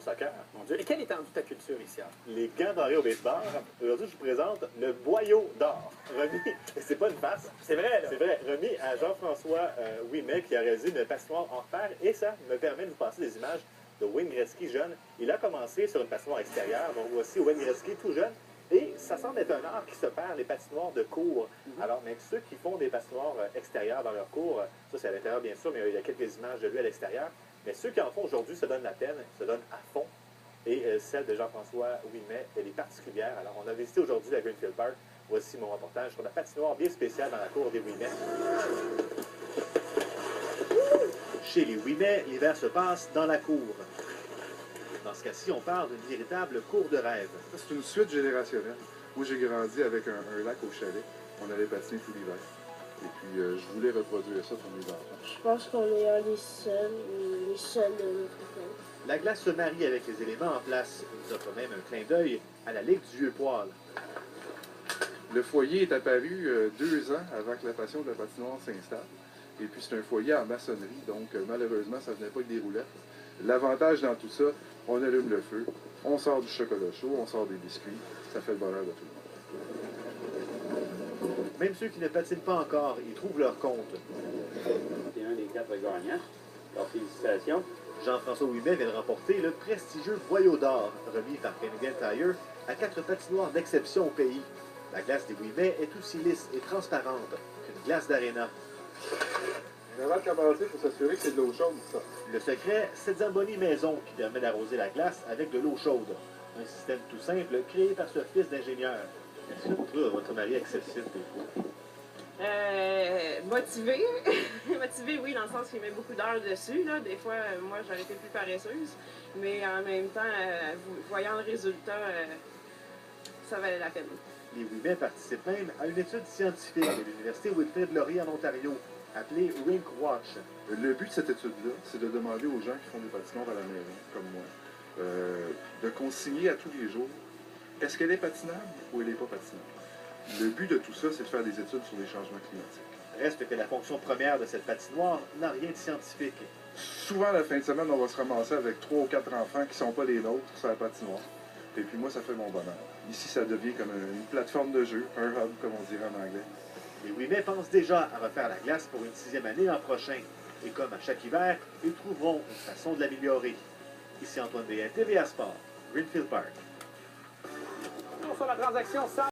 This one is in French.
soccer. Mon Dieu. Et quelle étendue ta culture ici? Les gants dorés au baseball. Aujourd'hui, je vous présente le boyau d'or. Remis, c'est pas une farce. C'est vrai, là. C'est vrai, remis à Jean-François Ouimet qui a réalisé une patinoire en fer. Et ça me permet de vous passer des images de Wayne Gretzky jeune. Il a commencé sur une patinoire extérieure. Donc voici Wayne Gretzky tout jeune. Et ça semble être un art qui se perd, les patinoires de cours. Alors, mais ceux qui font des patinoires extérieures dans leur cours, ça c'est à l'intérieur bien sûr, mais il y a quelques images de lui à l'extérieur. Mais ceux qui en font aujourd'hui se donnent la peine, se donnent à fond. Et celle de Jean-François Ouimet, elle est particulière. Alors, on a visité aujourd'hui la Greenfield Park. Voici mon reportage sur la patinoire bien spéciale dans la cour des Ouimet. Chez les Ouimet, l'hiver se passe dans la cour. Dans ce cas-ci, on parle d'une véritable cour de rêve. C'est une suite générationnelle. Moi, j'ai grandi avec un lac au chalet. On allait patiner tout l'hiver. Et puis, je voulais reproduire ça pour mes enfants. Je pense qu'on est un des seuls de notre école. La glace se marie avec les éléments en place. Il nous offre même un clin d'œil à la Ligue du Vieux-Poil. Le foyer est apparu 2 ans avant que la passion de la patinoire s'installe. Et puis, c'est un foyer en maçonnerie, donc malheureusement, ça ne venait pas avec des roulettes. L'avantage dans tout ça, on allume le feu, on sort du chocolat chaud, on sort des biscuits, ça fait le bonheur de tout le monde. Même ceux qui ne patinent pas encore, ils trouvent leur compte. C'est un des 4 gagnants. Alors, félicitations. Jean-François Ouimet vient de remporter le prestigieux boyau d'or, remis par Canadian Tire à 4 patinoires d'exception au pays. La glace des Ouimet est aussi lisse et transparente qu'une glace d'aréna. Avant de commencer, il faut s'assurer que c'est de l'eau chaude, ça. Le secret, c'est Zamboni Maison qui permet d'arroser la glace avec de l'eau chaude. Un système tout simple créé par ce fils d'ingénieur. Est-ce que vous trouvez votre mari excessif des fois? Motivé. Motivé, oui, dans le sens qu'il met beaucoup d'heures dessus. Là. Des fois, moi, j'aurais été plus paresseuse. Mais en même temps, voyant le résultat, ça valait la peine. Les Ouimet participent même à une étude scientifique de l'Université Wilfrid Laurier en Ontario, appelée Rink Watch. Le but de cette étude-là, c'est de demander aux gens qui font des patinoires à la maison, comme moi, de consigner à tous les jours, est-ce qu'elle est patinable ou elle n'est pas patinable? Le but de tout ça, c'est de faire des études sur les changements climatiques. Reste que la fonction première de cette patinoire n'a rien de scientifique. Souvent, la fin de semaine, on va se ramasser avec 3 ou 4 enfants qui ne sont pas les nôtres sur la patinoire. Et puis moi, ça fait mon bonheur. Ici, ça devient comme une plateforme de jeu, un hub, comme on dirait en anglais. Les Ouimet pensent déjà à refaire la glace pour une 6e année l'an prochain. Et comme à chaque hiver, ils trouveront une façon de l'améliorer. Ici Antoine Déhain, TVA Sport, Greenfield Park. Sur la transaction 100.